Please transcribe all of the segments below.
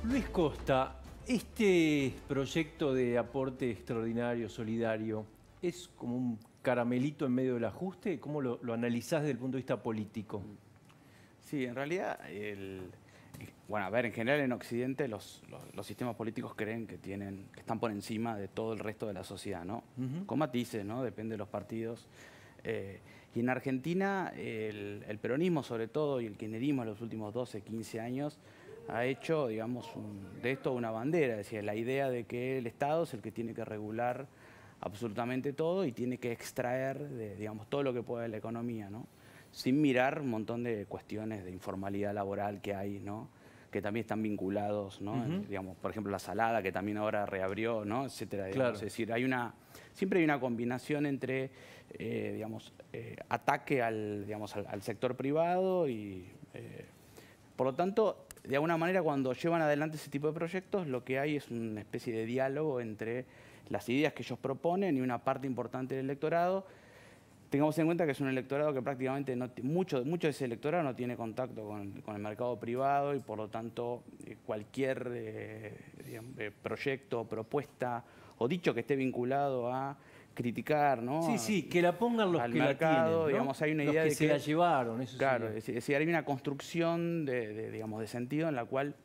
Luis Costa, este proyecto de aporte extraordinario, solidario, ¿es como un caramelito en medio del ajuste? ¿Cómo lo analizás desde el punto de vista político? Sí, en realidad, bueno, a ver, en general en Occidente los sistemas políticos creen que están por encima de todo el resto de la sociedad, ¿no? Con matices, ¿no? Depende de los partidos. Y en Argentina el peronismo sobre todo y el kirchnerismo en los últimos 12, 15 años ha hecho, digamos, de esto una bandera, es decir, la idea de que el Estado es el que tiene que regular absolutamente todo y tiene que extraer, digamos, todo lo que pueda de la economía, ¿no? Sin mirar un montón de cuestiones de informalidad laboral que hay, ¿no? Que también están vinculados, ¿no? Digamos, por ejemplo, la Salada, que también ahora reabrió, ¿no? Etcétera, digamos. Claro. Es decir, siempre hay una combinación entre, digamos, ataque al sector privado y, por lo tanto, de alguna manera, cuando llevan adelante ese tipo de proyectos, lo que hay es una especie de diálogo entre las ideas que ellos proponen y una parte importante del electorado. Tengamos en cuenta que es un electorado que prácticamente mucho de ese electorado no tiene contacto con el mercado privado y por lo tanto cualquier digamos, proyecto, propuesta o dicho que esté vinculado a criticar, ¿no? Sí, que la pongan los al que mercado, la tienen, ¿no? digamos, hay una Los idea que de se la llevaron, eso claro, sería. es decir, hay una construcción digamos, de sentido en la cual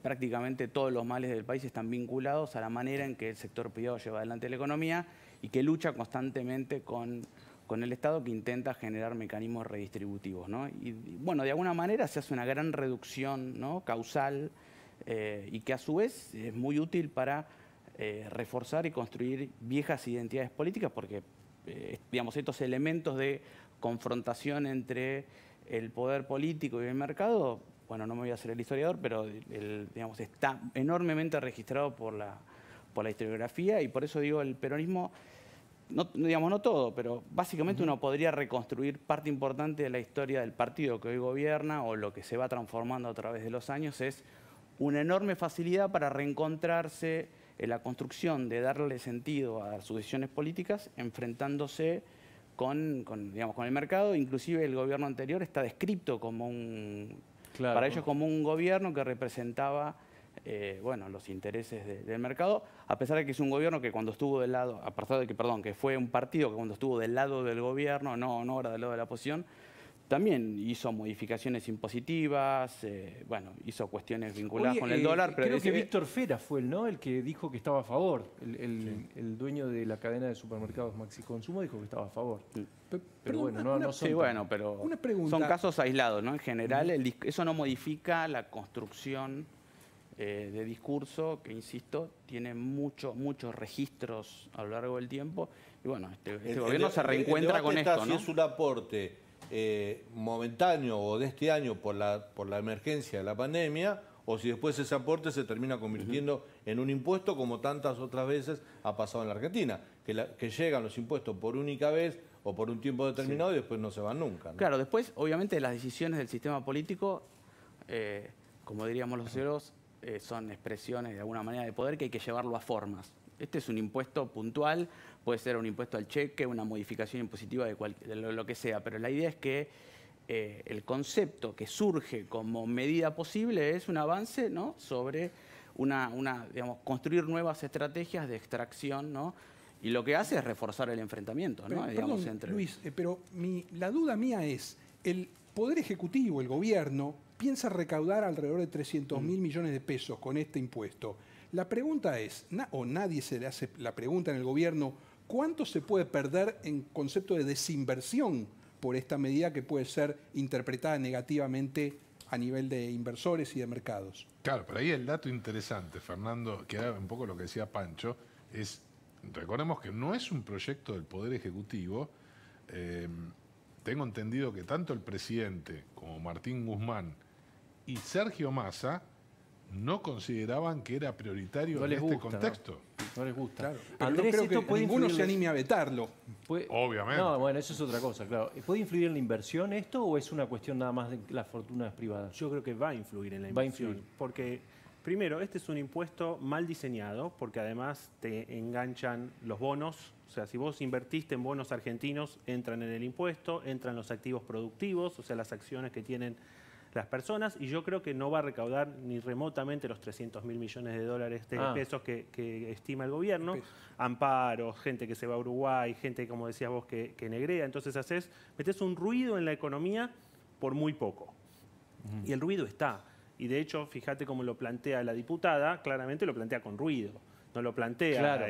prácticamente todos los males del país están vinculados a la manera en que el sector privado lleva adelante la economía y que lucha constantemente con el Estado, que intenta generar mecanismos redistributivos, ¿no? Y bueno, de alguna manera se hace una gran reducción, ¿no? Causal y que a su vez es muy útil para reforzar y construir viejas identidades políticas porque, digamos, estos elementos de confrontación entre el poder político y el mercado, bueno, no me voy a hacer el historiador, pero digamos, está enormemente registrado por la historiografía y por eso digo, el peronismo, no, digamos, no todo, pero básicamente uno podría reconstruir parte importante de la historia del partido que hoy gobierna o lo que se va transformando a través de los años es una enorme facilidad para reencontrarse en la construcción de darle sentido a sus decisiones políticas, enfrentándose digamos, con el mercado. Inclusive el gobierno anterior está descrito como para ellos como un gobierno que representaba bueno, los intereses del mercado, a pesar de que es un gobierno que cuando estuvo del lado, a pesar de que, perdón, que fue un partido que cuando estuvo del lado del gobierno, no ahora del lado de la oposición, también hizo modificaciones impositivas, bueno, hizo cuestiones vinculadas con el dólar. Pero creo que Víctor Fera fue ¿no? El que dijo que estaba a favor. El dueño de la cadena de supermercados Maxi Consumo dijo que estaba a favor. Pero bueno, no son... Sí, bueno, pero una pregunta. Son casos aislados, ¿no? En general, eso no modifica la construcción de discurso que, insisto, tiene muchos registros a lo largo del tiempo. Y bueno, este gobierno se reencuentra con esto, ¿no? Si es un aporte momentáneo o de este año por la emergencia de la pandemia, o si después ese aporte se termina convirtiendo en un impuesto, como tantas otras veces ha pasado en la Argentina, que llegan los impuestos por única vez o por un tiempo determinado y después no se van nunca, ¿no? Claro, después, obviamente, las decisiones del sistema político, como diríamos los sociólogos, son expresiones de alguna manera de poder que hay que llevarlo a formas. Este es un impuesto puntual, puede ser un impuesto al cheque, una modificación impositiva de lo que sea, pero la idea es que el concepto que surge como medida posible es un avance, ¿no? Sobre digamos, construir nuevas estrategias de extracción, ¿no? Y lo que hace es reforzar el enfrentamiento, ¿no? Digamos, Perdón, Luis, pero la duda mía es, el Poder Ejecutivo, el gobierno, piensa recaudar alrededor de 300.000 millones de pesos con este impuesto. La pregunta es, o nadie se le hace la pregunta en el gobierno, ¿cuánto se puede perder en concepto de desinversión por esta medida que puede ser interpretada negativamente a nivel de inversores y de mercados? Claro, pero ahí el dato interesante, Fernando, que era un poco lo que decía Pancho, es, recordemos que no es un proyecto del Poder Ejecutivo. Tengo entendido que tanto el presidente como Martín Guzmán y Sergio Massa no consideraban que era prioritario en este contexto. No les gusta. Claro, pero Andrés, no creo esto que ninguno se anime a vetarlo. Obviamente. No, bueno, eso es otra cosa, claro. ¿Puede influir en la inversión esto o es una cuestión nada más de las fortunas privadas? Yo creo que va a influir en la inversión. Porque, primero, este es un impuesto mal diseñado, porque además te enganchan los bonos. O sea, si vos invertiste en bonos argentinos, entran en el impuesto, entran los activos productivos, o sea, las acciones que tienen las personas, y yo creo que no va a recaudar ni remotamente los 300.000 millones de dólares de pesos que estima el gobierno. Amparos, gente que se va a Uruguay, gente, como decías vos, que negrea. Entonces metés un ruido en la economía por muy poco. Y el ruido está. Y de hecho, fíjate cómo lo plantea la diputada, claramente lo plantea con ruido. No lo plantea... Claro.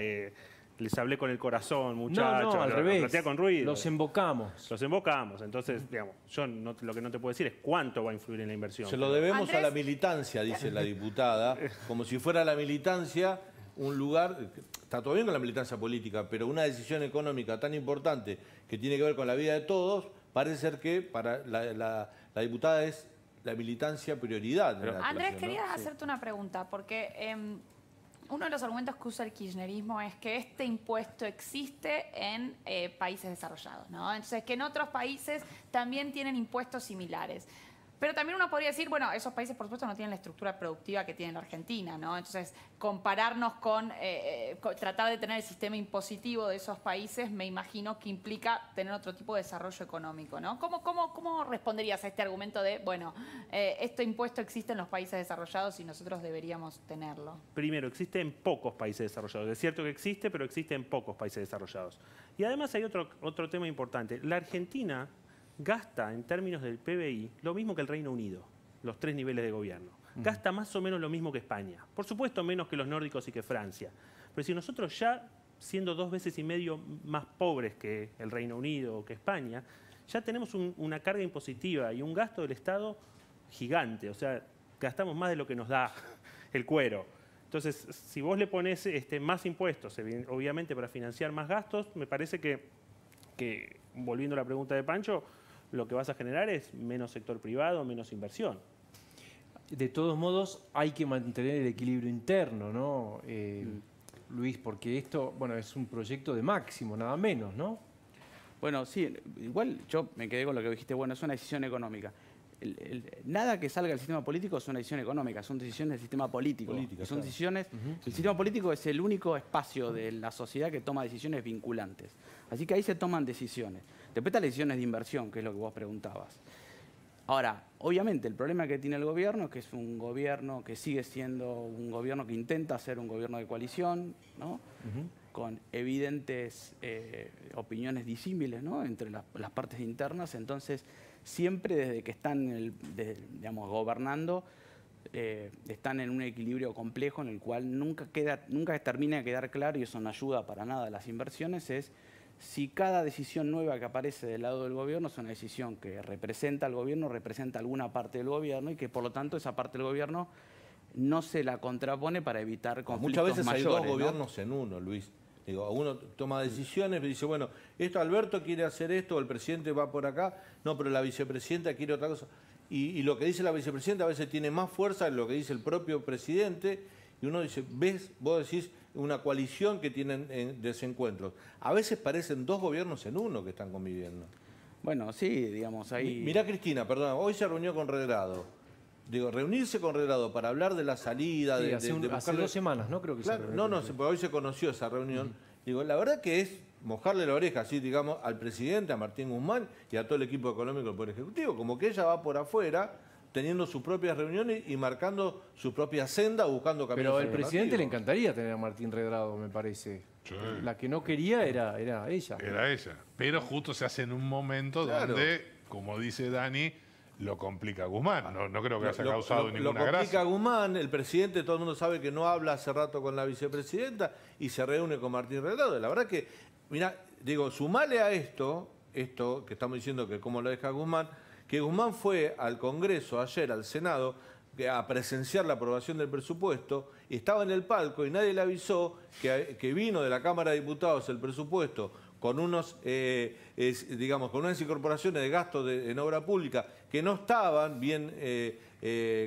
Les hablé con el corazón, muchachos. No, al revés. Lo plantea con ruido. Los invocamos. Los invocamos. Entonces, digamos, yo lo que no te puedo decir es cuánto va a influir en la inversión. Se lo debemos a la militancia, dice la diputada, como si fuera la militancia un lugar, está todo bien con la militancia política, pero una decisión económica tan importante que tiene que ver con la vida de todos, parece ser que para la diputada es la militancia prioridad. Andrés, quería hacerte una pregunta, porque uno de los argumentos que usa el kirchnerismo es que este impuesto existe en países desarrollados, ¿no? Entonces, que en otros países también tienen impuestos similares. Pero también uno podría decir, bueno, esos países, por supuesto, no tienen la estructura productiva que tiene la Argentina, ¿no? Entonces, compararnos con tratar de tener el sistema impositivo de esos países, me imagino que implica tener otro tipo de desarrollo económico, ¿no? ¿Cómo responderías a este argumento de, bueno, este impuesto existe en los países desarrollados y nosotros deberíamos tenerlo? Primero, existe en pocos países desarrollados. Es cierto que existe, pero existe en pocos países desarrollados. Y además hay otro tema importante. La Argentina gasta en términos del PBI lo mismo que el Reino Unido, los 3 niveles de gobierno. Gasta más o menos lo mismo que España. Por supuesto, menos que los nórdicos y que Francia. Pero si nosotros ya, siendo 2,5 veces más pobres que el Reino Unido o que España, ya tenemos una carga impositiva y un gasto del Estado gigante. O sea, gastamos más de lo que nos da el cuero. Entonces, si vos le ponés más impuestos, obviamente para financiar más gastos, me parece que, volviendo a la pregunta de Pancho, lo que vas a generar es menos sector privado, menos inversión. De todos modos, hay que mantener el equilibrio interno, ¿no, Luis? Porque esto, bueno, es un proyecto de máximo, nada menos, ¿no? Bueno, sí, igual yo me quedé con lo que dijiste, bueno, es una decisión económica. Nada que salga del sistema político es una decisión económica, son decisiones del sistema político. Son decisiones, el sistema político es el único espacio de la sociedad que toma decisiones vinculantes. Así que ahí se toman decisiones. Después están las decisiones de inversión, que es lo que vos preguntabas. Ahora, obviamente el problema que tiene el gobierno es que es un gobierno que sigue siendo un gobierno que intenta ser un gobierno de coalición, ¿no? Con evidentes opiniones disímiles, ¿no? Entre las partes internas. Entonces, siempre desde que están digamos, gobernando, están en un equilibrio complejo en el cual nunca termina de quedar claro, y eso no ayuda para nada a las inversiones, es si cada decisión nueva que aparece del lado del gobierno es una decisión que representa al gobierno, representa alguna parte del gobierno, y que por lo tanto esa parte del gobierno no se la contrapone para evitar conflictos mayores. Muchas veces hay 2 gobiernos en uno, Luis. Digo, uno toma decisiones y dice, bueno, esto Alberto quiere hacer esto, el presidente va por acá, no, pero la vicepresidenta quiere otra cosa. Y lo que dice la vicepresidenta a veces tiene más fuerza que lo que dice el propio presidente, y uno dice, vos decís una coalición que tienen desencuentros. A veces parecen 2 gobiernos en uno que están conviviendo. Bueno, sí, digamos, ahí... Mirá, Cristina, perdón, hoy se reunió con Redrado. Digo, reunirse con Redrado para hablar de la salida... Sí, hace 2 semanas, ¿no? Creo que claro, porque hoy se conoció esa reunión. Digo, la verdad que es mojarle la oreja, así, digamos, al presidente, a Martín Guzmán y a todo el equipo económico del Poder Ejecutivo. Como que ella va por afuera, teniendo sus propias reuniones y marcando su propia senda, buscando caminos. Pero al presidente le encantaría tener a Martín Redrado, me parece. Sí. La que no quería era ella. Era ella. Pero justo se hace en un momento donde, como dice Dani, lo complica Guzmán. No creo que haya causado ninguna gracia. Lo complica Guzmán, el presidente, todo el mundo sabe que no habla hace rato con la vicepresidenta y se reúne con Martín Redrado. La verdad que, mira, digo, sumale a esto que estamos diciendo que cómo lo deja Guzmán, que Guzmán fue al Congreso ayer, al Senado, a presenciar la aprobación del presupuesto, y estaba en el palco y nadie le avisó que vino de la Cámara de Diputados el presupuesto con unos, digamos, con unas incorporaciones de gastos en obra pública que no estaban bien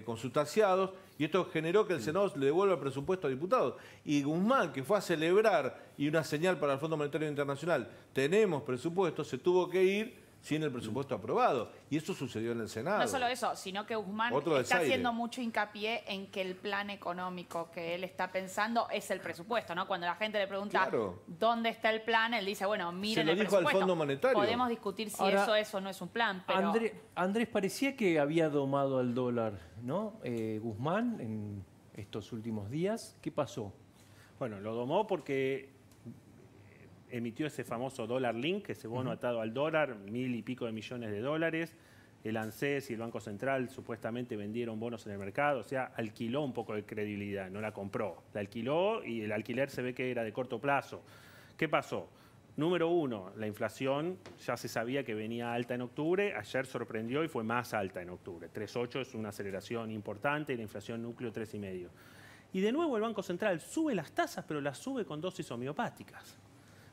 consustanciados, y esto generó que el Senado le devuelva el presupuesto a diputados. Y Guzmán, que fue a celebrar, y una señal para el Fondo Monetario Internacional, tenemos presupuesto, se tuvo que ir sin el presupuesto aprobado. Y eso sucedió en el Senado. No solo eso, sino que Guzmán Otro está desaire. haciendo mucho hincapié en que el plan económico que él está pensando es el presupuesto, ¿no? Cuando la gente le pregunta Claro. dónde está el plan, él dice, bueno, miren lo el dijo al presupuesto. Fondo Monetario. Podemos discutir si Ahora, eso no es un plan, pero... Andrés, parecía que había domado al dólar, ¿no? Guzmán, en estos últimos días. ¿Qué pasó? Bueno, lo domó porque emitió ese famoso dólar link, ese bono atado al dólar, 1.000 y pico de millones de dólares. El ANSES y el Banco Central supuestamente vendieron bonos en el mercado, o sea, alquiló un poco de credibilidad, no la compró. La alquiló y el alquiler se ve que era de corto plazo. ¿Qué pasó? Número uno, la inflación ya se sabía que venía alta en octubre, ayer sorprendió y fue más alta en octubre. 3,8 es una aceleración importante y la inflación núcleo 3,5. Y de nuevo el Banco Central sube las tasas, pero las sube con dosis homeopáticas.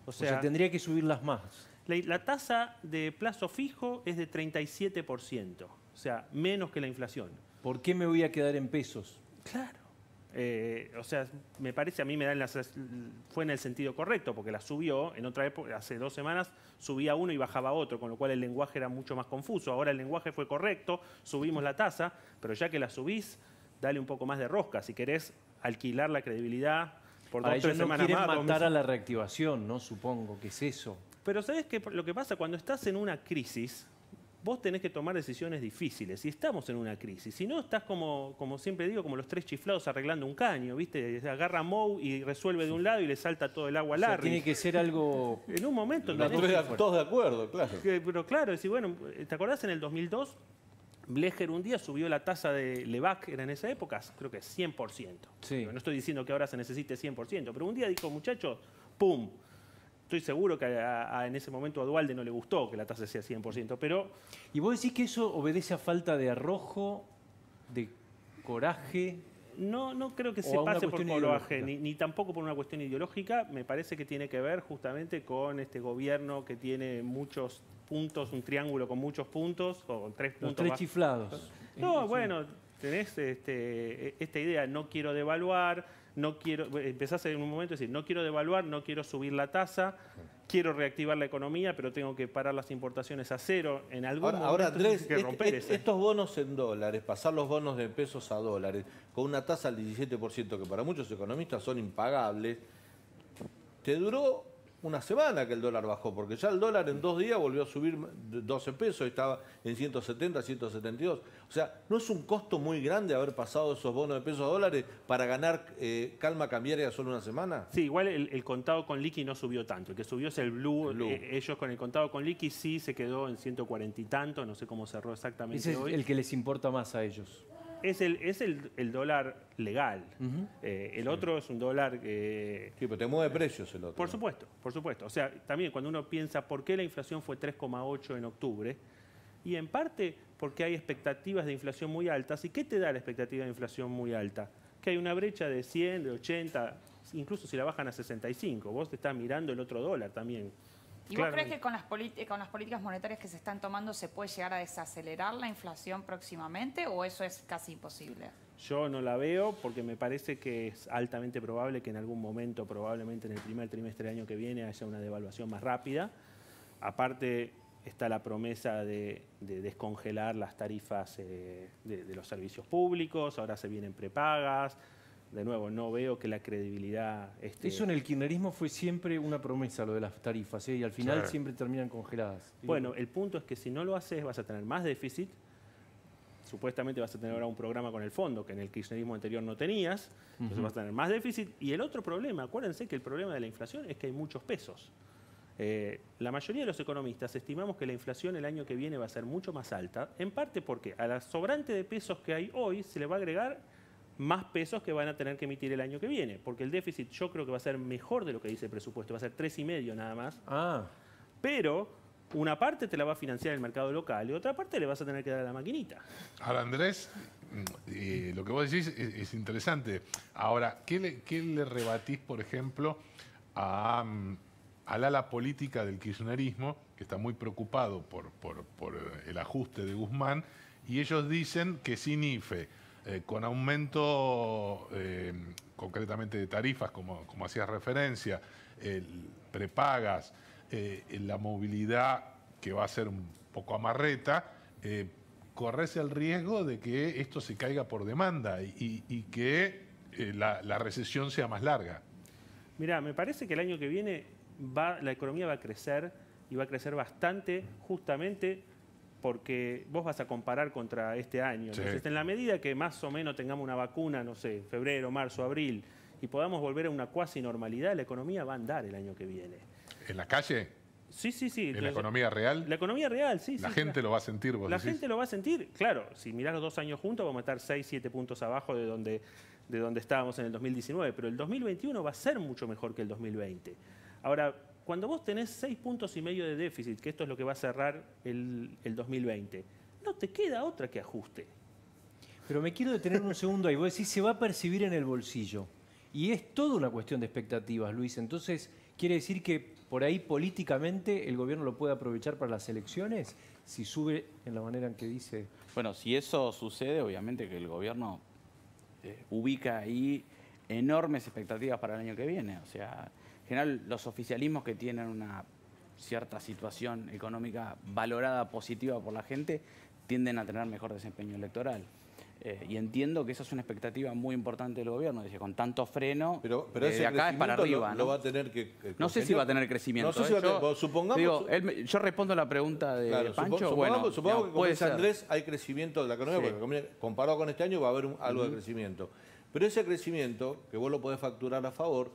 O sea, tendría que subirlas más. La tasa de plazo fijo es de 37%, o sea, menos que la inflación. ¿Por qué me voy a quedar en pesos? Claro. O sea, me parece, a mí me da fue en el sentido correcto, porque la subió, en otra época, hace 2 semanas, subía uno y bajaba otro, con lo cual el lenguaje era mucho más confuso. Ahora el lenguaje fue correcto, subimos la tasa, pero ya que la subís, dale un poco más de rosca. Si querés alquilar la credibilidad por 2 o 3 Ellos no semanas quieren más. matar a la reactivación, ¿no? Supongo que es eso. Pero ¿sabés qué? Lo que pasa cuando estás en una crisis, vos tenés que tomar decisiones difíciles. Y estamos en una crisis. Si no, estás como siempre digo, como los 3 chiflados arreglando un caño, ¿viste? Agarra a Moe y resuelve de un lado y le salta todo el agua a O sea, Larry. tiene que ser algo... En un momento... Todos de acuerdo, claro. Pero claro, decir, bueno, ¿te acordás en el 2002? Blecher un día subió la tasa de Levac, era en esa época, creo que 100%. Sí. No estoy diciendo que ahora se necesite 100%, pero un día dijo, muchachos, ¡pum! Estoy seguro que en ese momento a Duhalde no le gustó que la tasa sea 100%, pero... ¿Y vos decís que eso obedece a falta de arrojo, de coraje? No creo que O se a una pase por cuestión coraje, ideológica. ni tampoco por una cuestión ideológica. Me parece que tiene que ver justamente con este gobierno que tiene muchos puntos, un triángulo con muchos puntos, o 3 Los puntos 3 más. chiflados. No, bueno, tenés esta idea, no quiero devaluar, empezás en un momento a decir, no quiero devaluar, no quiero subir la tasa, quiero reactivar la economía, pero tengo que parar las importaciones a cero. En algún Ahora, momento Andrés, tenés que romper estos bonos en dólares, pasar los bonos de pesos a dólares, con una tasa del 17%, que para muchos economistas son impagables, te duró una semana que el dólar bajó, porque ya el dólar en 2 días volvió a subir 12 pesos, estaba en 170, 172. O sea, ¿no es un costo muy grande haber pasado esos bonos de pesos a dólares para ganar calma cambiaria solo una semana? Sí, igual el contado con liqui no subió tanto. El que subió es el Blue. Ellos con el contado con liqui sí se quedó en 140 y tanto. No sé cómo cerró exactamente Ese es hoy. el que les importa más a ellos. Es el dólar legal. El otro es un dólar... Sí, pero te mueve precios el otro. Por supuesto, por supuesto. O sea, también cuando uno piensa por qué la inflación fue 3,8 en octubre, y en parte porque hay expectativas de inflación muy altas. ¿Y qué te da la expectativa de inflación muy alta? Que hay una brecha de 100, de 80, incluso si la bajan a 65. Vos te estás mirando el otro dólar también. ¿Y vos crees que con las políticas monetarias que se están tomando se puede llegar a desacelerar la inflación próximamente o eso es casi imposible? Yo no la veo porque me parece que es altamente probable que en algún momento, probablemente en el primer trimestre del año que viene, haya una devaluación más rápida. Aparte está la promesa de descongelar las tarifas de los servicios públicos, ahora se vienen prepagas. De nuevo, no veo que la credibilidad... Eso en el kirchnerismo fue siempre una promesa, lo de las tarifas, ¿eh? Y al final siempre terminan congeladas. Bueno, el punto es que si no lo haces vas a tener más déficit. Supuestamente vas a tener ahora un programa con el fondo que en el kirchnerismo anterior no tenías. Entonces vas a tener más déficit. Y el otro problema, acuérdense que el problema de la inflación es que hay muchos pesos. La mayoría de los economistas estimamos que la inflación el año que viene va a ser mucho más alta. En parte porque a la sobrante de pesos que hay hoy se le va a agregar más pesos que van a tener que emitir el año que viene. Porque el déficit yo creo que va a ser mejor de lo que dice el presupuesto. Va a ser 3,5 nada más. Pero una parte te la va a financiar el mercado local y otra parte le vas a tener que dar a la maquinita. Ahora, Andrés, lo que vos decís es interesante. Ahora, ¿qué le rebatís, por ejemplo, al ala política del kirchnerismo, que está muy preocupado por el ajuste de Guzmán, y ellos dicen que sin IFE, con aumento concretamente de tarifas, como hacías referencia, prepagas, la movilidad que va a ser poco amarreta, corres el riesgo de que esto se caiga por demanda y que la recesión sea más larga. Mirá, me parece que el año que viene la economía va a crecer y va a crecer bastante justamente porque vos vas a comparar contra este año. Sí. Entonces, en la medida que más o menos tengamos una vacuna, no sé, febrero, marzo, abril, y podamos volver a una cuasi normalidad, la economía va a andar el año que viene. ¿En la calle? Sí, sí, sí. ¿En la economía real? La economía real, sí. La sí, gente claro. lo va a sentir, vos La decís. gente lo va a sentir, claro. Si mirás los 2 años juntos, vamos a estar 6, 7 puntos abajo de donde estábamos en el 2019. Pero el 2021 va a ser mucho mejor que el 2020. Ahora, cuando vos tenés 6,5 puntos de déficit, que esto es lo que va a cerrar el 2020, no te queda otra que ajuste. Pero me quiero detener un segundo ahí. Vos decís, se va a percibir en el bolsillo. Y es toda una cuestión de expectativas, Luis. Entonces, ¿quiere decir que por ahí políticamente el gobierno lo puede aprovechar para las elecciones? Si sube en la manera en que dice... Bueno, si eso sucede, obviamente que el gobierno ubica ahí enormes expectativas para el año que viene. O sea, en general los oficialismos que tienen una cierta situación económica valorada positiva por la gente tienden a tener mejor desempeño electoral. Y entiendo que esa es una expectativa muy importante del gobierno, dice, con tanto freno, Pero de ese acá es para arriba. lo va a tener que no sé si va a tener crecimiento. No sé si va a tener, supongamos... Digo, yo respondo la pregunta de Claro, Pancho. supongamos que, como puede dice ser. Andrés, hay crecimiento de la economía, Sí. porque la economía, comparado con este año va a haber algo de crecimiento. Pero ese crecimiento, que vos lo podés facturar a favor,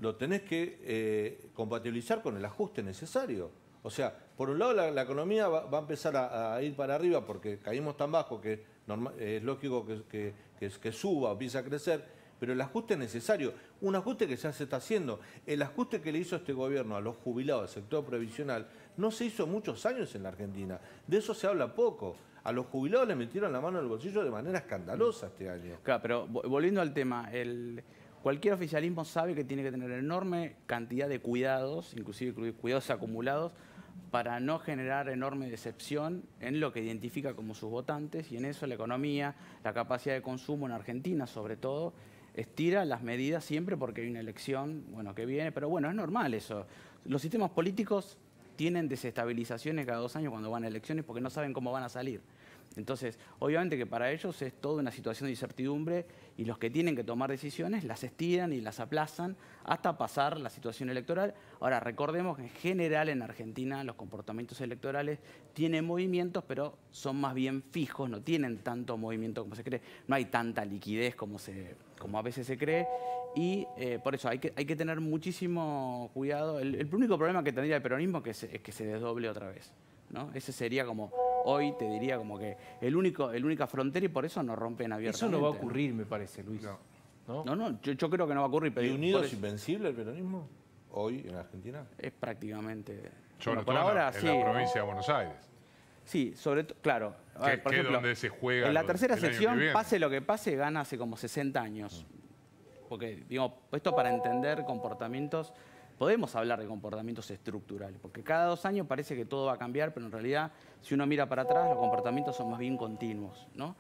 lo tenés que compatibilizar con el ajuste necesario. O sea, por un lado la economía va a empezar a ir para arriba porque caímos tan bajo que es lógico que suba o empiece a crecer, pero el ajuste es necesario. Un ajuste que ya se está haciendo. El ajuste que le hizo este gobierno a los jubilados del sector previsional no se hizo muchos años en la Argentina. De eso se habla poco. A los jubilados le metieron la mano en el bolsillo de manera escandalosa este año. Claro, pero volviendo al tema, cualquier oficialismo sabe que tiene que tener enorme cantidad de cuidados, inclusive cuidados acumulados, para no generar enorme decepción en lo que identifica como sus votantes, y en eso la economía, la capacidad de consumo en Argentina sobre todo, estira las medidas siempre porque hay una elección, bueno, que viene, pero bueno, es normal eso. Los sistemas políticos tienen desestabilizaciones cada 2 años cuando van a elecciones porque no saben cómo van a salir. Entonces, obviamente que para ellos es toda una situación de incertidumbre y los que tienen que tomar decisiones las estiran y las aplazan hasta pasar la situación electoral. Ahora, recordemos que en general en Argentina los comportamientos electorales tienen movimientos, pero son más bien fijos, no tienen tanto movimiento como se cree, no hay tanta liquidez como a veces se cree. Y por eso hay que tener muchísimo cuidado. El único problema que tendría el peronismo es que se desdoble otra vez, ¿no? Ese sería como, hoy te diría como que el única frontera, y por eso no rompen abiertamente. Eso no va a ocurrir, me parece, Luis. No, yo creo que no va a ocurrir. ¿Y Unidos Invencible el peronismo hoy en Argentina? Es prácticamente... Sobre por todo ahora, en sí. la provincia de Buenos Aires. Sí, sobre todo, claro. A ver, por ejemplo, donde se juega en la tercera el año que sección, viene. pase lo que pase, gana hace como 60 años. Porque, digo, esto para entender comportamientos, podemos hablar de comportamientos estructurales, porque cada 2 años parece que todo va a cambiar, pero en realidad, si uno mira para atrás, los comportamientos son más bien continuos, ¿no?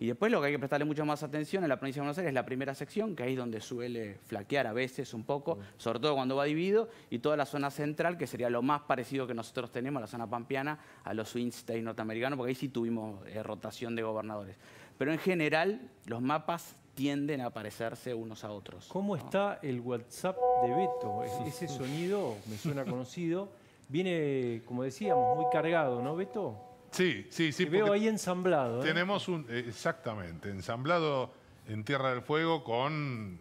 Y después lo que hay que prestarle mucho más atención en la provincia de Buenos Aires es la primera sección, que ahí es donde suele flaquear a veces un poco, sobre todo cuando va dividido, y toda la zona central, que sería lo más parecido que nosotros tenemos, la zona pampeana, a los swing states norteamericanos, porque ahí sí tuvimos rotación de gobernadores. Pero en general, los mapas tienden a parecerse unos a otros. ¿Cómo está el WhatsApp de Beto? Ese sonido me suena conocido. Viene, como decíamos, muy cargado, ¿no, Beto? Sí. Te veo ahí ensamblado. Tenemos exactamente, ensamblado en Tierra del Fuego con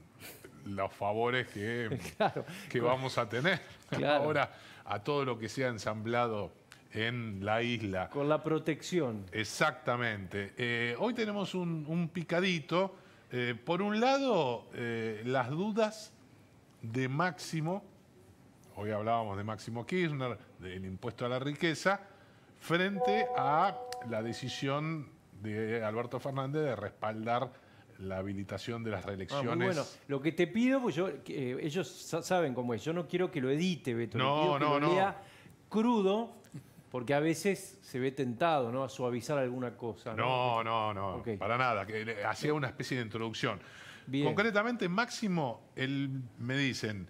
los favores que, Claro. que vamos a tener Claro. ahora a todo lo que sea ensamblado en la isla. Con la protección. Exactamente. Hoy tenemos un picadito. Por un lado, las dudas de Máximo, hoy hablábamos de Máximo Kirchner, del impuesto a la riqueza, frente a la decisión de Alberto Fernández de respaldar la habilitación de las reelecciones. Muy bueno. Lo que te pido, pues ellos saben cómo es. Yo no quiero que lo edite, Beto. Le pido que lo lea crudo, porque a veces se ve tentado, ¿no? A suavizar alguna cosa. No, Okay. para nada. Que hacía una especie de introducción. Bien. Concretamente, Máximo, me dicen,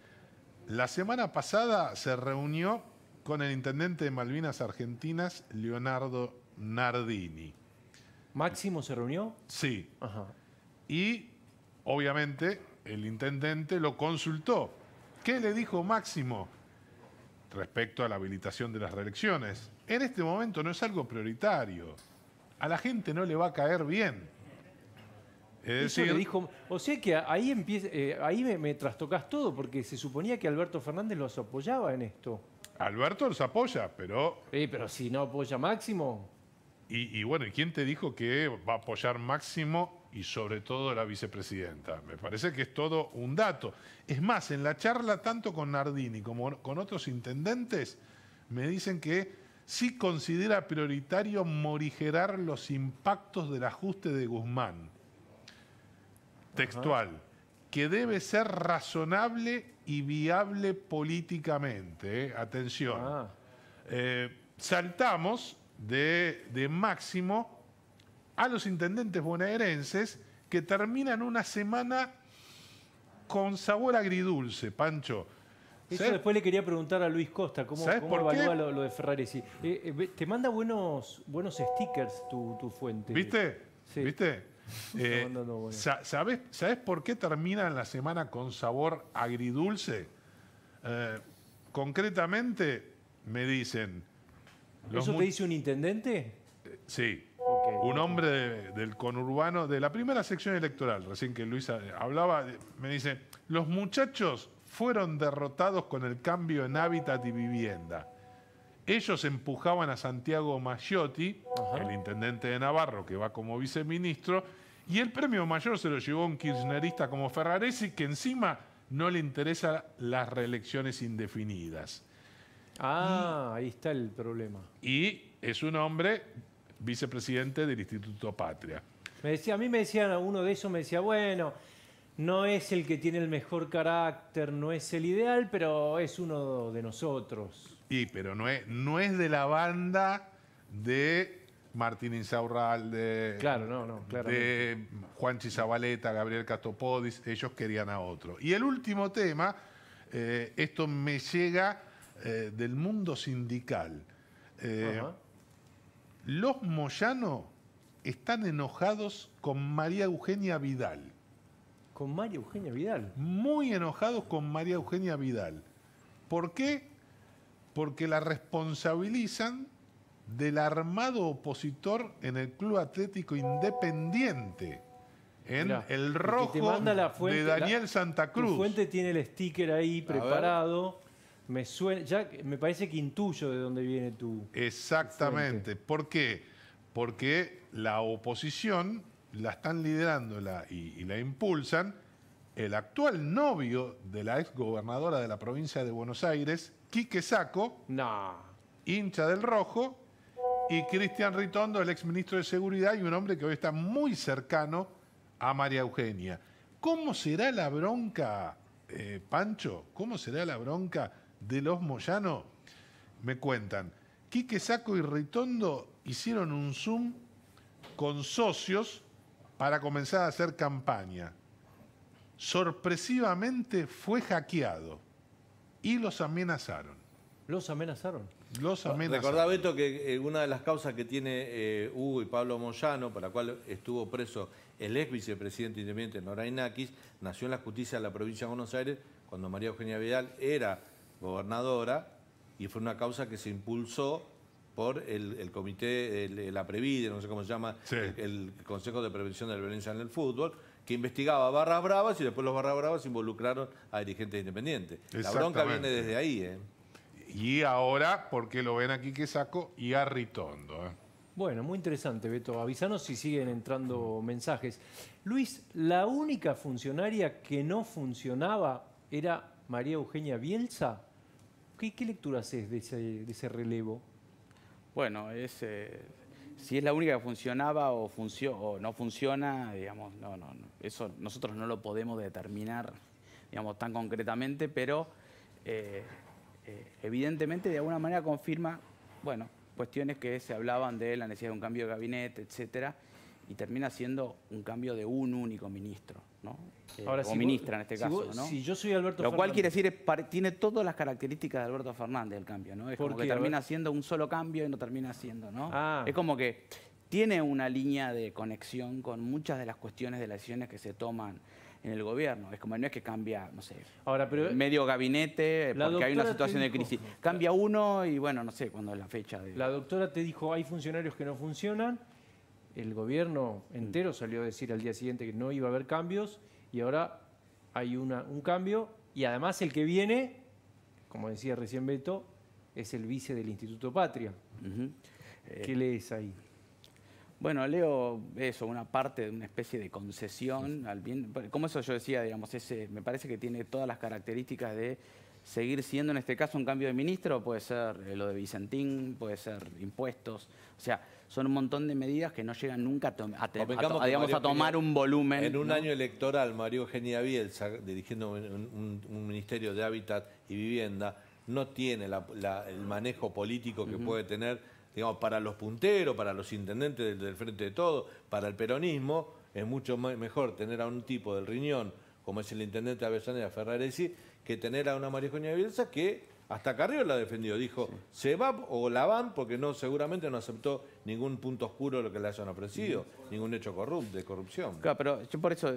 la semana pasada se reunió con el intendente de Malvinas Argentinas, Leonardo Nardini. ¿Máximo se reunió? Sí. Ajá. Y, obviamente, el intendente lo consultó. ¿Qué le dijo Máximo respecto a la habilitación de las reelecciones? En este momento no es algo prioritario. A la gente no le va a caer bien. Es Eso le decir, dijo, o sea que ahí ahí me trastocás todo, porque se suponía que Alberto Fernández los apoyaba en esto. Alberto los apoya, pero... Pero si no apoya Máximo. Y bueno, ¿y quién te dijo que va a apoyar Máximo y sobre todo la vicepresidenta? Me parece que es todo un dato. Es más, en la charla tanto con Nardini como con otros intendentes, me dicen que sí considera prioritario morigerar los impactos del ajuste de Guzmán. Textual, que debe ser razonable y viable políticamente. Atención. Saltamos de Máximo a los intendentes bonaerenses que terminan una semana con sabor agridulce, Pancho. Eso después le quería preguntar a Luis Costa, ¿cómo evalúa lo de Ferraresi? Te manda buenos stickers tu fuente. ¿Viste? Sí. ¿Viste? ¿Sabés por qué terminan la semana con sabor agridulce? Concretamente, me dicen... ¿Eso te dice un intendente? Sí. Okay. Un hombre del conurbano, de la primera sección electoral, recién que Luis hablaba, me dice, los muchachos fueron derrotados con el cambio en hábitat y vivienda. Ellos empujaban a Santiago Maggiotti, el intendente de Navarro, que va como viceministro, y el premio mayor se lo llevó un kirchnerista como Ferraresi, que encima no le interesan las reelecciones indefinidas. Ahí está el problema. Y es un hombre vicepresidente del Instituto Patria. A mí me decían, uno de esos me decía, bueno, no es el que tiene el mejor carácter, no es el ideal, pero es uno de nosotros. Pero no es de la banda de Martín Insaurralde, de Juanchi Zabaleta, Gabriel Catopodis, ellos querían a otro. Y el último tema, esto me llega del mundo sindical. Los Moyano están enojados con María Eugenia Vidal. ¿Con María Eugenia Vidal? Muy enojados con María Eugenia Vidal. ¿Por qué? Porque la responsabilizan del armado opositor en el Club Atlético Independiente, en Mirá, el rojo de Daniel Santa Cruz. Tu fuente tiene el sticker ahí preparado. Me suena, ya me parece que intuyo de dónde viene tu... Exactamente. ¿Por qué? Porque la oposición la están liderando y la impulsan el actual novio de la exgobernadora de la provincia de Buenos Aires, Quique Sacco, hincha del rojo, y Cristian Ritondo, el exministro de Seguridad, y un hombre que hoy está muy cercano a María Eugenia. ¿Cómo será la bronca, Pancho? ¿Cómo será la bronca de los Moyano? Me cuentan, Quique Sacco y Ritondo hicieron un Zoom con socios para comenzar a hacer campaña. Sorpresivamente fue hackeado y los amenazaron. ¿Los amenazaron? Los amenazaron. Recordá, Beto, que una de las causas que tiene Hugo y Pablo Moyano, por la cual estuvo preso el ex vicepresidente independiente Norainakis, nació en la justicia de la provincia de Buenos Aires cuando María Eugenia Vidal era gobernadora, y fue una causa que se impulsó por el comité, la Previde, no sé cómo se llama, el Consejo de Prevención de la Violencia en el Fútbol, que investigaba barras bravas y después los barras bravas involucraron a dirigentes independientes. La bronca viene desde ahí. Y ahora, porque lo ven aquí que Sacco y a Ritondo. Bueno, muy interesante, Beto. Avísanos si siguen entrando mensajes. Luis, la única funcionaria que no funcionaba era María Eugenia Bielsa. ¿Qué lectura haces de ese relevo? Bueno, si es la única que funcionaba o no funciona, digamos, no. Eso nosotros no lo podemos determinar, digamos, tan concretamente, pero evidentemente de alguna manera confirma, bueno, cuestiones que se hablaban de la necesidad de un cambio de gabinete, etcétera, y termina siendo un cambio de un único ministro. ¿no? Ahora, o ministra en este caso, ¿no? Si yo soy Alberto Lo cual Fernández, quiere decir, tiene todas las características de Alberto Fernández el cambio, ¿no? Es ¿Por como que qué? A termina ver. siendo un solo cambio y no termina siendo, ¿no? Ah. Es como que tiene una línea de conexión con muchas de las cuestiones de las decisiones que se toman en el gobierno. Es como no es que cambia, no sé, Ahora, pero medio gabinete la porque hay una doctora te situación de dijo- crisis. Cambia uno y bueno, no sé cuándo es la fecha de... la doctora te dijo, hay funcionarios que no funcionan, el gobierno entero salió a decir al día siguiente que no iba a haber cambios y ahora hay un cambio y además el que viene, como decía recién Beto, es el vice del Instituto Patria. Ujú. ¿Qué lees ahí? Bueno, leo eso, una parte de una especie de concesión al bien. Como eso yo decía, digamos, me parece que tiene todas las características de seguir siendo en este caso un cambio de ministro, puede ser lo de Vicentín, puede ser impuestos. O sea, son un montón de medidas que no llegan nunca a Convengamos que digamos, María a tomar Eugenia, un volumen. En un ¿no? año electoral, María Eugenia Bielsa, dirigiendo un ministerio de Hábitat y Vivienda, no tiene el manejo político que puede tener, digamos, para los punteros, para los intendentes del Frente de Todos, para el peronismo. Es mucho mejor tener a un tipo del riñón, como es el intendente de Avellaneda, Ferraresi, que tener a una María Eugenia Bielsa que hasta Carrió la defendió. Dijo, se va o la van porque seguramente no aceptó ningún punto oscuro de lo que le hayan ofrecido, ningún hecho de corrupción. Claro, pero yo por eso,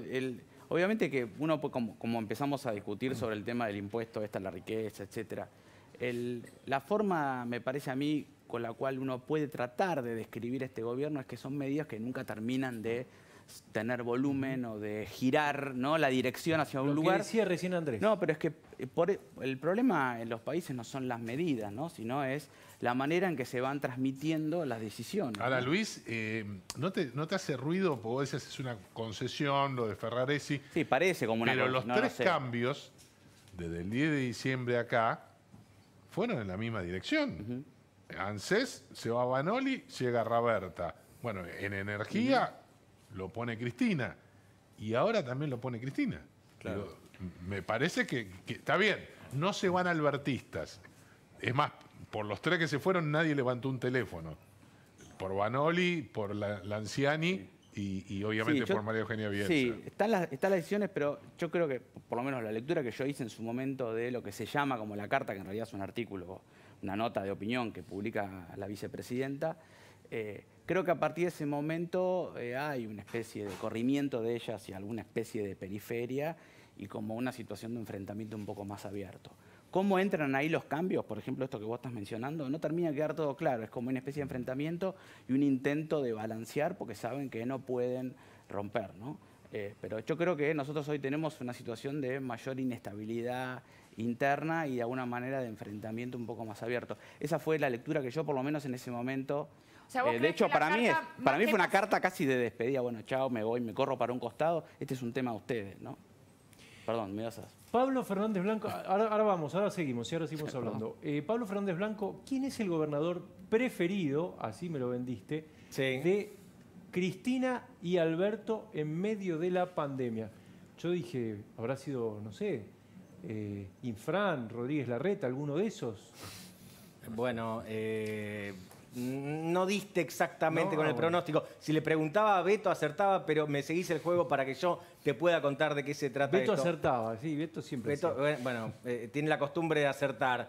obviamente que uno, como empezamos a discutir sobre el tema del impuesto, la riqueza, etcétera, la forma, me parece a mí, con la cual uno puede tratar de describir este gobierno es que son medidas que nunca terminan de tener volumen o de girar, ¿no?, la dirección hacia un Lo que lugar. decía recién Andrés. No, pero es que el problema en los países no son las medidas, ¿no?, sino es la manera en que se van transmitiendo las decisiones. Ahora, ¿no? Luis, ¿no te hace ruido? Porque vos decías es una concesión, lo de Ferraresi. Sí, parece como una Pero cosa, los no lo tres sé. cambios, desde el 10 de diciembre acá, fueron en la misma dirección. ANSES se va a Banoli, llega Raberta. Bueno, en energía lo pone Cristina. Y ahora también lo pone Cristina. Claro. Digo, me parece que está bien, no se van albertistas. Es más, por los tres que se fueron nadie levantó un teléfono. Por Banoli, por Lanciani y obviamente Sí, por María Eugenia Bielsa. Sí, están las decisiones, pero yo creo que, por lo menos la lectura que yo hice en su momento de lo que se llama como la carta, que en realidad es un artículo, una nota de opinión que publica la vicepresidenta, creo que a partir de ese momento hay una especie de corrimiento de ella hacia alguna especie de periferia y como una situación de enfrentamiento un poco más abierto. ¿Cómo entran ahí los cambios? Por ejemplo, esto que vos estás mencionando, no termina de quedar todo claro. Es como una especie de enfrentamiento y un intento de balancear porque saben que no pueden romper, ¿no? Pero yo creo que nosotros hoy tenemos una situación de mayor inestabilidad interna y de alguna manera de enfrentamiento un poco más abierto. Esa fue la lectura que yo, por lo menos en ese momento... O sea, ¿vos de crees hecho, que la para mí carta, para más mí que fue una pas- carta casi de despedida. Bueno, chao, me voy, me corro para un costado. Este es un tema de ustedes, ¿no? Perdón, me das a... Pablo Fernández Blanco, ahora seguimos hablando. Pablo Fernández Blanco, ¿quién es el gobernador preferido, así me lo vendiste, de Cristina y Alberto en medio de la pandemia? Yo dije, habrá sido, no sé, Infran, Rodríguez Larreta, alguno de esos. Bueno, no diste exactamente No, con el bueno. pronóstico. Si le preguntaba a Beto, acertaba, pero me seguís el juego para que yo te pueda contar de qué se trata Beto esto. acertaba, sí, Beto siempre Beto, acerta. bueno, tiene la costumbre de acertar.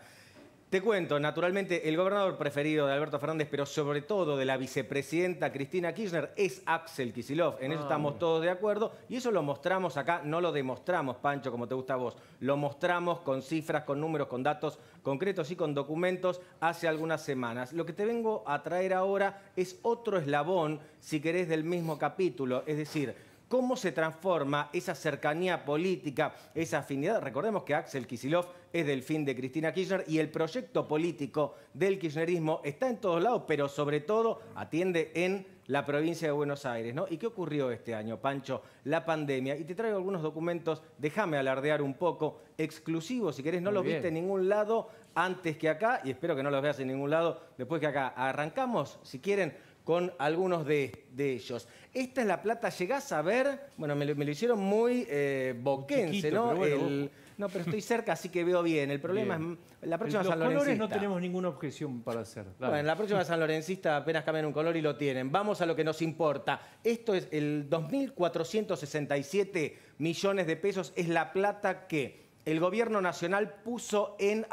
Te cuento, naturalmente, el gobernador preferido de Alberto Fernández, pero sobre todo de la vicepresidenta Cristina Kirchner, es Axel Kicillof. En eso estamos todos de acuerdo. Y eso lo mostramos acá, no lo demostramos, Pancho, como te gusta a vos. Lo mostramos con cifras, con números, con datos concretos y con documentos hace algunas semanas. Lo que te vengo a traer ahora es otro eslabón, si querés, del mismo capítulo. Es decir, cómo se transforma esa cercanía política, esa afinidad. Recordemos que Axel Kicillof es del fin de Cristina Kirchner y el proyecto político del kirchnerismo está en todos lados, pero sobre todo atiende en la provincia de Buenos Aires, ¿no? ¿Y qué ocurrió este año, Pancho? La pandemia. Y te traigo algunos documentos, déjame alardear un poco, exclusivos, si querés, no Muy los bien. viste en ningún lado antes que acá, y espero que no los veas en ningún lado después que acá. Arrancamos, si quieren, con algunos de ellos. Esta es la plata, llegás a ver, bueno, me lo hicieron muy boquense, Chiquito, ¿no? pero bueno. No, pero estoy cerca, así que veo bien. El problema es la próxima Los San colores Lorencista. no tenemos ninguna objeción para hacer. Dale. Bueno, la próxima San Lorencista apenas cambian un color y lo tienen. Vamos a lo que nos importa. Esto es el 2.467 millones de pesos, es la plata que el gobierno nacional puso en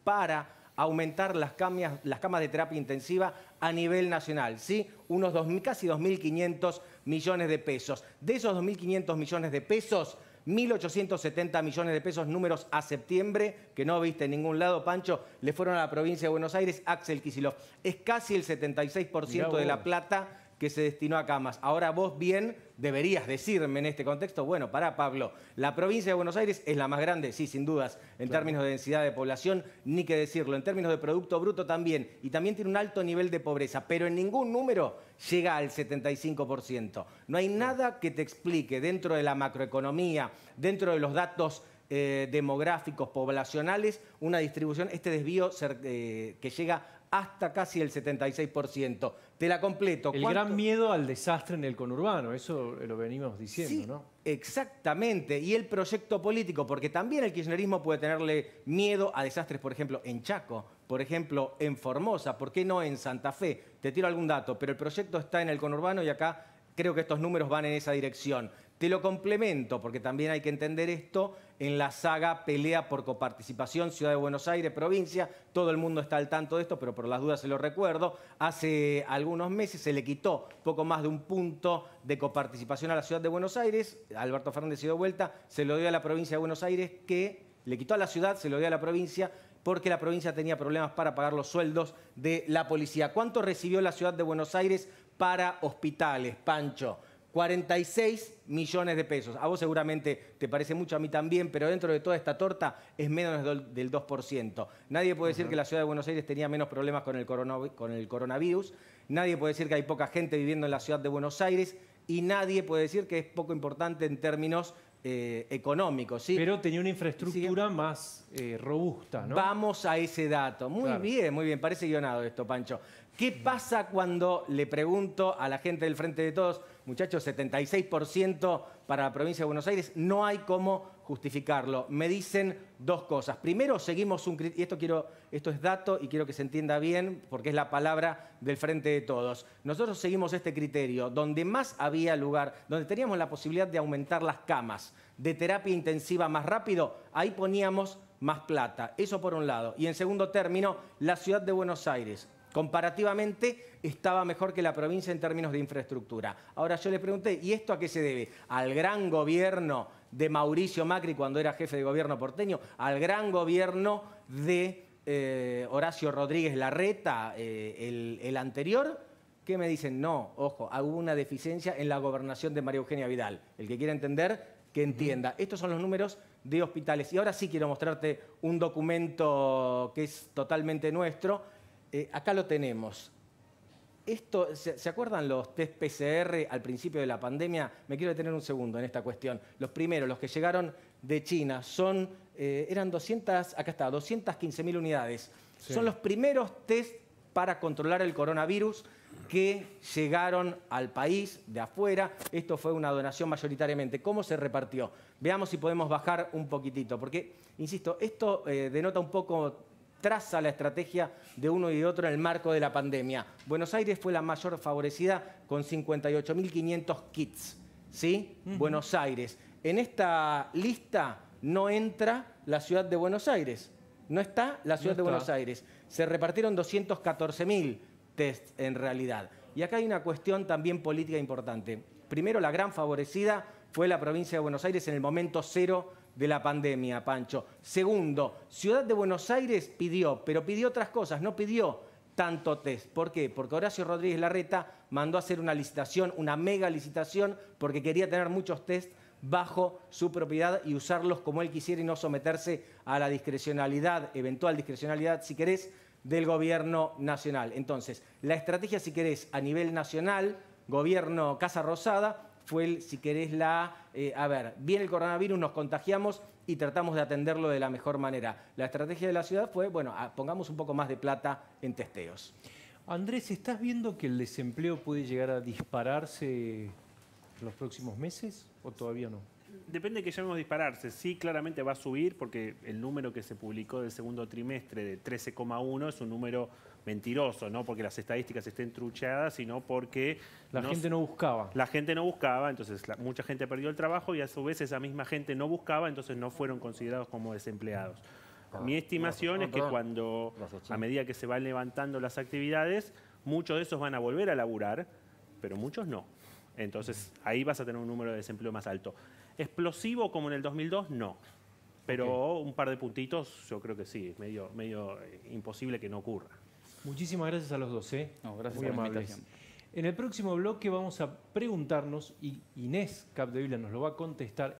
para aumentar las camas de terapia intensiva a nivel nacional, ¿sí? Unos casi 2.500 millones de pesos. De esos 2.500 millones de pesos, 1.870 millones de pesos, números a septiembre, que no viste en ningún lado, Pancho, le fueron a la provincia de Buenos Aires, Axel Kicillof. Es casi el 76% de la plata que se destinó a camas. Ahora vos bien deberías decirme en este contexto, bueno, pará, Pablo, la provincia de Buenos Aires es la más grande, sí, sin dudas, en términos de densidad de población, ni que decirlo, en términos de Producto Bruto también, y también tiene un alto nivel de pobreza, pero en ningún número llega al 75%. No hay nada que te explique dentro de la macroeconomía, dentro de los datos demográficos, poblacionales, una distribución, este desvío que llega hasta casi el 76%. Te la completo. El gran miedo al desastre en el conurbano, eso lo venimos diciendo, Sí, ¿no? exactamente. Y el proyecto político, porque también el kirchnerismo puede tenerle miedo a desastres, por ejemplo, en Chaco, por ejemplo, en Formosa, ¿por qué no en Santa Fe? Te tiro algún dato, pero el proyecto está en el conurbano y acá creo que estos números van en esa dirección. Te lo complemento, porque también hay que entender esto en la saga pelea por coparticipación, Ciudad de Buenos Aires, provincia. Todo el mundo está al tanto de esto, pero por las dudas se lo recuerdo. Hace algunos meses se le quitó poco más de un punto de coparticipación a la Ciudad de Buenos Aires. Alberto Fernández se dio vuelta, se lo dio a la provincia de Buenos Aires, que le quitó a la ciudad, se lo dio a la provincia, porque la provincia tenía problemas para pagar los sueldos de la policía. ¿Cuánto recibió la Ciudad de Buenos Aires para hospitales, Pancho? 46 millones de pesos. A vos seguramente te parece mucho, a mí también, pero dentro de toda esta torta es menos del 2%. Nadie puede decir que la Ciudad de Buenos Aires tenía menos problemas con el coronavirus. Nadie puede decir que hay poca gente viviendo en la Ciudad de Buenos Aires. Y nadie puede decir que es poco importante en términos económicos, ¿sí? Pero tenía una infraestructura más robusta, ¿no? Vamos a ese dato. Muy bien. Parece guionado esto, Pancho. ¿Qué pasa cuando le pregunto a la gente del Frente de Todos, muchachos, 76% para la provincia de Buenos Aires? No hay cómo justificarlo. Me dicen dos cosas. Primero, seguimos un criterio, esto es dato y quiero que se entienda bien porque es la palabra del Frente de Todos. Nosotros seguimos este criterio. Donde más había lugar, donde teníamos la posibilidad de aumentar las camas de terapia intensiva más rápido, ahí poníamos más plata. Eso por un lado. Y en segundo término, la Ciudad de Buenos Aires comparativamente estaba mejor que la provincia en términos de infraestructura. Ahora yo le pregunté, ¿y esto a qué se debe? ¿Al gran gobierno de Mauricio Macri cuando era jefe de gobierno porteño? ¿Al gran gobierno de Horacio Rodríguez Larreta, el anterior? ¿Qué me dicen? No, ojo, hubo una deficiencia en la gobernación de María Eugenia Vidal. El que quiera entender, que entienda. Estos son los números de hospitales. Y ahora sí quiero mostrarte un documento que es totalmente nuestro. Acá lo tenemos. Esto, ¿se acuerdan los test PCR al principio de la pandemia? Me quiero detener un segundo en esta cuestión. Los primeros, los que llegaron de China, eran 215.000 unidades. Sí. Son los primeros test para controlar el coronavirus que llegaron al país de afuera. Esto fue una donación mayoritariamente. ¿Cómo se repartió? Veamos si podemos bajar un poquitito, porque, insisto, esto denota un poco, traza la estrategia de uno y de otro en el marco de la pandemia. Buenos Aires fue la mayor favorecida con 58.500 kits, ¿sí? Buenos Aires. En esta lista no entra la Ciudad de Buenos Aires. No está la Ciudad de Buenos Aires. Se repartieron 214.000 tests en realidad. Y acá hay una cuestión también política importante. Primero, la gran favorecida fue la provincia de Buenos Aires en el momento cero de la pandemia, Pancho. Segundo, Ciudad de Buenos Aires pidió, pero pidió otras cosas, no pidió tanto test. ¿Por qué? Porque Horacio Rodríguez Larreta mandó a hacer una licitación, una mega licitación, porque quería tener muchos test bajo su propiedad y usarlos como él quisiera y no someterse a la discrecionalidad, eventual discrecionalidad, si querés, del gobierno nacional. Entonces, la estrategia, si querés, a nivel nacional, gobierno Casa Rosada, fue, si querés, viene el coronavirus, nos contagiamos y tratamos de atenderlo de la mejor manera. La estrategia de la ciudad fue, bueno, pongamos un poco más de plata en testeos. Andrés, ¿estás viendo que el desempleo puede llegar a dispararse en los próximos meses o todavía no? Depende de que llamemos dispararse. Sí, claramente va a subir porque el número que se publicó del segundo trimestre de 13,1 es un número mentiroso, no porque las estadísticas estén trucheadas, sino porque La gente no buscaba. La gente no buscaba, entonces mucha gente perdió el trabajo y a su vez esa misma gente no buscaba, entonces no fueron considerados como desempleados. Mi estimación es que cuando, a medida que se van levantando las actividades, muchos de esos van a volver a laburar, pero muchos no. Entonces ahí vas a tener un número de desempleo más alto. ¿Explosivo como en el 2002? No. Pero un par de puntitos yo creo que sí, es medio imposible que no ocurra. Muchísimas gracias a los dos, ¿eh? No, gracias Muy por la amables. invitación. En el próximo bloque vamos a preguntarnos, y Inés Capdevila nos lo va a contestar,